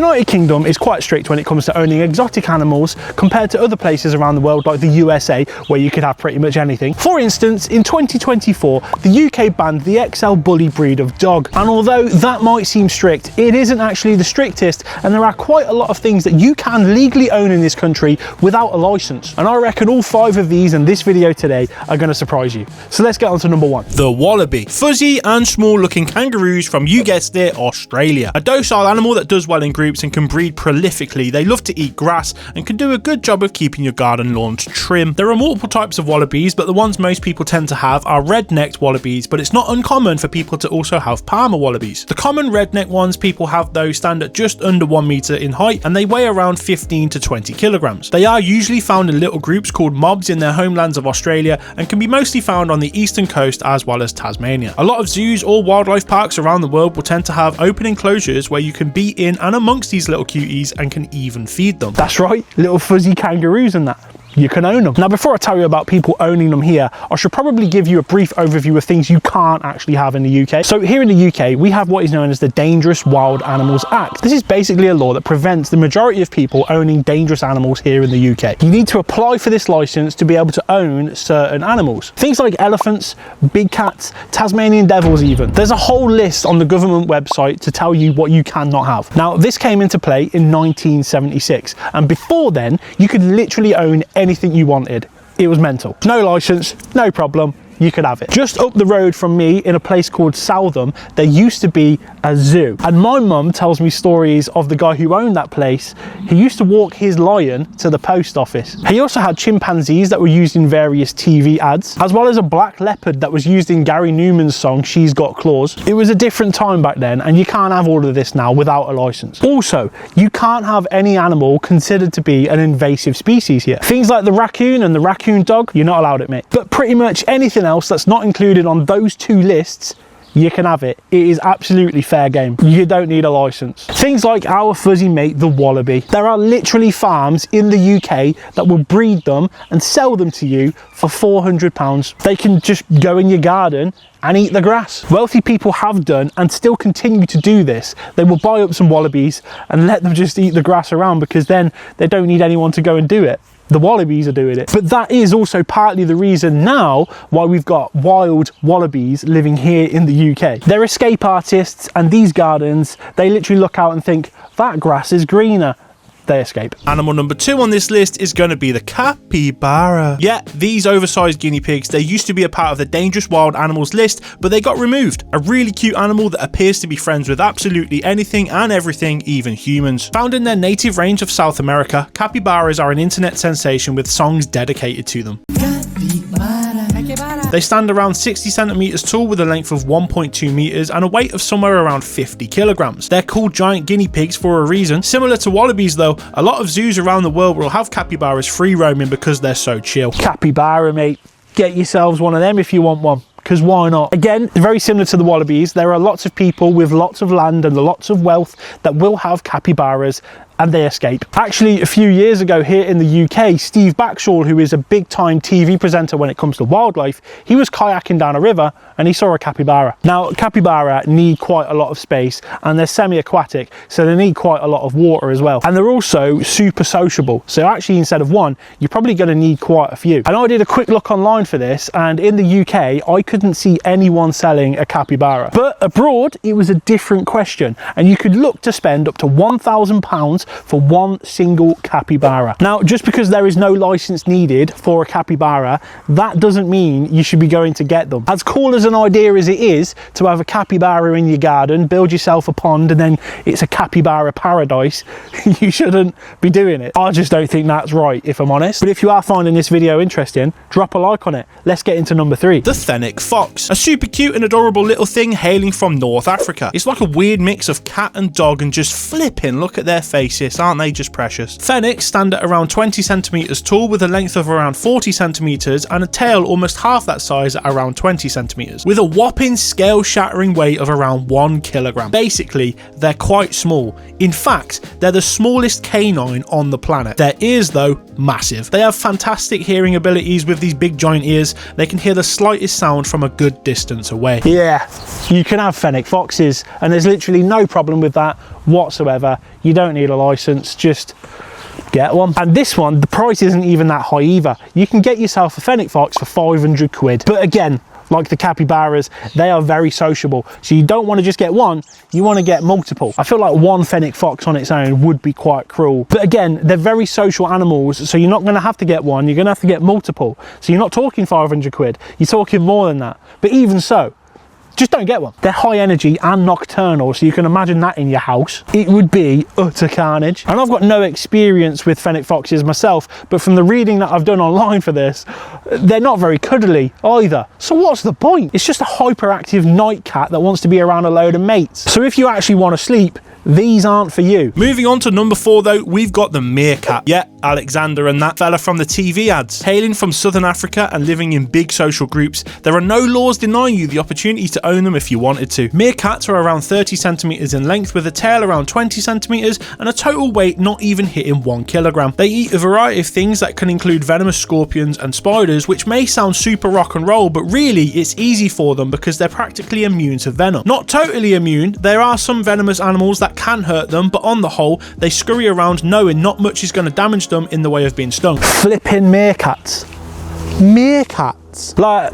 United Kingdom is quite strict when it comes to owning exotic animals compared to other places around the world like the USA, where you could have pretty much anything. For instance, in 2024, the UK banned the XL Bully breed of dog. And although that might seem strict, it isn't actually the strictest, and there are quite a lot of things that you can legally own in this country without a license. And I reckon all 5 of these in this video today are going to surprise you. So let's get on to number 1. The wallaby. Fuzzy and small looking kangaroos from, you guessed it, Australia. A docile animal that does well in groups and can breed prolifically. They love to eat grass and can do a good job of keeping your garden lawns trim. There are multiple types of wallabies, but the ones most people tend to have are red-necked wallabies, but it's not uncommon for people to also have Palmer wallabies. The common red-neck ones people have though stand at just under 1 meter in height, and they weigh around 15 to 20 kilograms. They are usually found in little groups called mobs in their homelands of Australia and can be mostly found on the eastern coast as well as Tasmania. A lot of zoos or wildlife parks around the world will tend to have open enclosures where you can be in and amongst these little cuties and can even feed them. That's right, little fuzzy kangaroos and that. You can own them. Now, before I tell you about people owning them here, I should probably give you a brief overview of things you can't actually have in the UK. So here in the UK, we have what is known as the Dangerous Wild Animals Act. This is basically a law that prevents the majority of people owning dangerous animals here in the UK. You need to apply for this license to be able to own certain animals. Things like elephants, big cats, Tasmanian devils even. There's a whole list on the government website to tell you what you cannot have. Now, this came into play in 1976, and before then, you could literally own anything you wanted. It was mental. No license, no problem, you could have it. Just up the road from me in a place called Southam, there used to be a zoo. And my mum tells me stories of the guy who owned that place. He used to walk his lion to the post office. He also had chimpanzees that were used in various TV ads, as well as a black leopard that was used in Gary Newman's song, She's Got Claws. It was a different time back then, and you can't have all of this now without a license. Also, you can't have any animal considered to be an invasive species here. Things like the raccoon and the raccoon dog, you're not allowed it, mate. But pretty much anything else that's not included on those 2 lists, you can have it. It is absolutely fair game. You don't need a license. Things like our fuzzy mate, the wallaby. There are literally farms in the UK that will breed them and sell them to you for £400. They can just go in your garden and eat the grass. Wealthy people have done and still continue to do this. They will buy up some wallabies and let them just eat the grass around, because then they don't need anyone to go and do it. The wallabies are doing it. But that is also partly the reason now why we've got wild wallabies living here in the UK. They're escape artists, and these gardens, they literally look out and think, that grass is greener. They escape. Animal number 2 on this list is going to be the capybara. Yeah, these oversized guinea pigs, they used to be a part of the Dangerous Wild Animals list, but they got removed. A really cute animal that appears to be friends with absolutely anything and everything, even humans. Found in their native range of South America, capybaras are an internet sensation with songs dedicated to them. They stand around 60 centimeters tall with a length of 1.2 meters and a weight of somewhere around 50 kilograms. They're called giant guinea pigs for a reason. Similar to wallabies though, a lot of zoos around the world will have capybaras free roaming because they're so chill. Capybara, mate. Get yourselves one of them if you want one, because why not? Again, very similar to the wallabies, there are lots of people with lots of land and lots of wealth that will have capybaras, and they escape. Actually, a few years ago here in the UK, Steve Backshall, who is a big time TV presenter when it comes to wildlife, he was kayaking down a river and he saw a capybara. Now, capybara need quite a lot of space, and they're semi-aquatic, so they need quite a lot of water as well. And they're also super sociable. So actually, instead of one, you're probably going to need quite a few. And I did a quick look online for this, and in the UK, I couldn't see anyone selling a capybara. But abroad, it was a different question, and you could look to spend up to £1,000 for one single capybara. Now, just because there is no license needed for a capybara, that doesn't mean you should be going to get them. As cool as an idea as it is to have a capybara in your garden, build yourself a pond, and then it's a capybara paradise, you shouldn't be doing it. I just don't think that's right, if I'm honest. But if you are finding this video interesting, drop a like on it. Let's get into number 3. The Fenic Fox. A super cute and adorable little thing hailing from North Africa. It's like a weird mix of cat and dog, and just flipping, look at their faces. Aren't they just precious? Fenics stand at around 20 centimeters tall with a length of around 40 centimeters and a tail almost half that size at around 20 centimeters, with a whopping scale-shattering weight of around 1 kilogram. Basically, they're quite small. In fact, they're the smallest canine on the planet. Their ears, though, massive. They have fantastic hearing abilities with these big giant ears. They can hear the slightest sound from a good distance away. Yeah, you can have Fenic Foxes, and there's literally no problem with that whatsoever. You don't need a license, just get one. And this one, the price isn't even that high either. You can get yourself a Fenic Fox for 500 quid. But again, like the Capibaras, they are very sociable. So you don't want to just get one, you want to get multiple. I feel like one Fenic Fox on its own would be quite cruel. But again, they're very social animals, so you're not going to have to get one, you're going to have to get multiple. So you're not talking 500 quid, you're talking more than that. But even so, just don't get one. They're high energy and nocturnal, so you can imagine that in your house. It would be utter carnage. And I've got no experience with Fenic Foxes myself, but from the reading that I've done online for this, they're not very cuddly either. So what's the point? It's just a hyperactive night cat that wants to be around a load of mates. So if you actually want to sleep, these aren't for you. Moving on to number 4 though, we've got the Mircat. Yeah, Alexander and that fella from the TV ads. Hailing from Southern Africa and living in big social groups, there are no laws denying you the opportunity to own them if you wanted to. Meerkats are around 30 centimeters in length with a tail around 20 centimeters and a total weight not even hitting 1 kilogram. They eat a variety of things that can include venomous scorpions and spiders, which may sound super rock and roll, but really it's easy for them because they're practically immune to venom. Not totally immune, there are some venomous animals that can hurt them, but on the whole, they scurry around knowing not much is going to damage them in the way of being stung. Flipping meerkats. Meerkats. Like,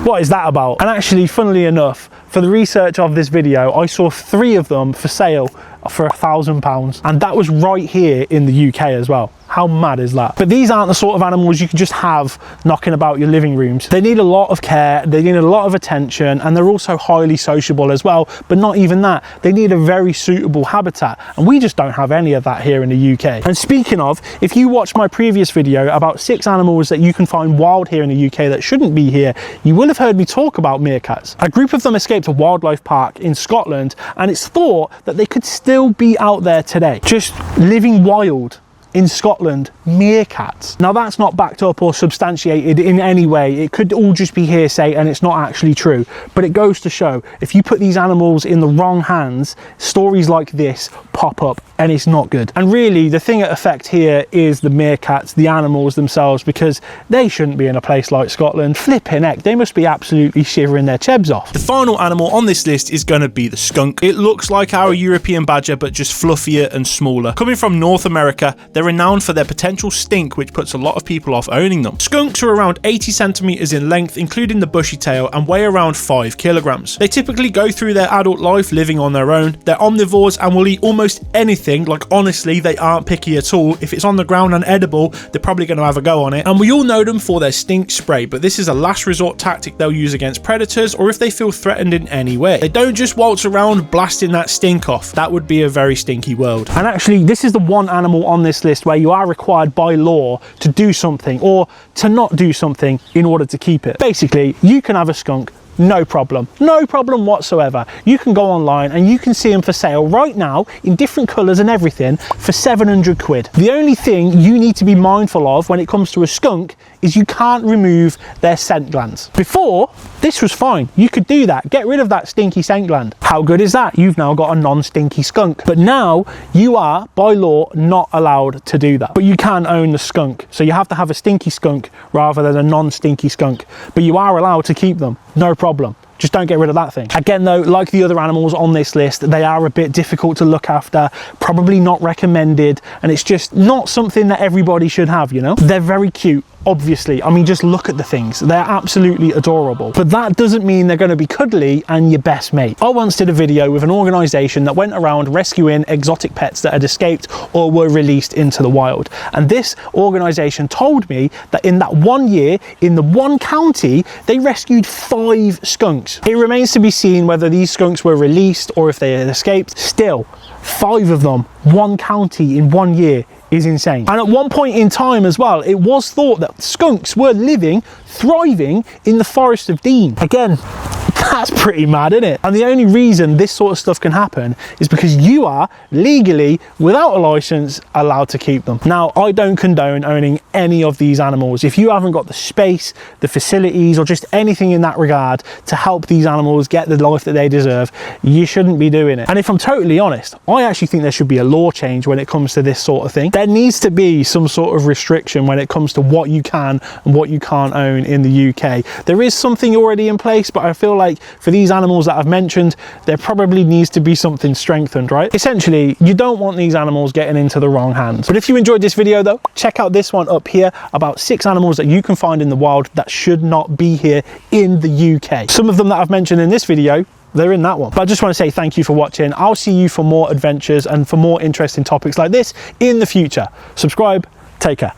what is that about? And actually, funnily enough, for the research of this video, I saw 3 of them for sale for £1,000, and that was right here in the UK as well. How mad is that? But these aren't the sort of animals you can just have knocking about your living rooms. They need a lot of care, they need a lot of attention, and they're also highly sociable as well. But not even that, they need a very suitable habitat, and we just don't have any of that here in the UK. And speaking of, if you watched my previous video about 6 animals that you can find wild here in the UK that shouldn't be here, you will have heard me talk about meerkats. A group of them escaped a wildlife park in Scotland, and it's thought that they could still be out there today, just living wild in Scotland. Meerkats. Now that's not backed up or substantiated in any way. It could all just be hearsay and it's not actually true, but it goes to show if you put these animals in the wrong hands, stories like this pop up and it's not good. And really the thing at effect here is the meerkats, the animals themselves, because they shouldn't be in a place like Scotland. Flipping heck, they must be absolutely shivering their chebs off. The final animal on this list is going to be the skunk. It looks like our European badger but just fluffier and smaller. Coming from North America, they're renowned for their potential stink, which puts a lot of people off owning them. Skunks are around 80 centimeters in length, including the bushy tail, and weigh around 5 kilograms. They typically go through their adult life living on their own. They're omnivores and will eat almost anything. Like honestly, they aren't picky at all. If it's on the ground and edible, they're probably going to have a go on it. And we all know them for their stink spray, but this is a last resort tactic they'll use against predators or if they feel threatened in any way. They don't just waltz around blasting that stink off. That would be a very stinky world. And actually, this is the one animal on this list where you are required by law to do something or to not do something in order to keep it. Basically, you can have a skunk, no problem whatsoever. You can go online and you can see them for sale right now in different colours and everything for 700 quid. The only thing you need to be mindful of when it comes to a skunk is you can't remove their scent glands. Before, this was fine. You could do that. Get rid of that stinky scent gland. How good is that? You've now got a non-stinky skunk. But now you are, by law, not allowed to do that. But you can own the skunk. So you have to have a stinky skunk rather than a non-stinky skunk. But you are allowed to keep them. No problem. Just don't get rid of that thing. Again though, like the other animals on this list, they are a bit difficult to look after, probably not recommended, and it's just not something that everybody should have, you know? They're very cute, obviously. I mean, just look at the things. They're absolutely adorable. But that doesn't mean they're going to be cuddly and your best mate. I once did a video with an organisation that went around rescuing exotic pets that had escaped or were released into the wild. And this organisation told me that in that 1 year, in the one county, they rescued 5 skunks. It remains to be seen whether these skunks were released or if they had escaped. Still, 5 of them, one county in 1 year, is insane. And at one point in time as well, it was thought that skunks were living, thriving in the Forest of Dean. Again, That's pretty mad, isn't it? And the only reason this sort of stuff can happen is because you are legally, without a license, allowed to keep them. Now, I don't condone owning any of these animals. If you haven't got the space, the facilities, or just anything in that regard to help these animals get the life that they deserve, you shouldn't be doing it. And if I'm totally honest, I actually think there should be a law change when it comes to this sort of thing. There needs to be some sort of restriction when it comes to what you can and what you can't own in the UK. There is something already in place, but I feel like for these animals that I've mentioned, there probably needs to be something strengthened, right? Essentially, you don't want these animals getting into the wrong hands. But if you enjoyed this video though, check out this one up here about 6 animals that you can find in the wild that should not be here in the UK. Some of them that I've mentioned in this video, they're in that one. But I just want to say thank you for watching. I'll see you for more adventures and for more interesting topics like this in the future. Subscribe, take care.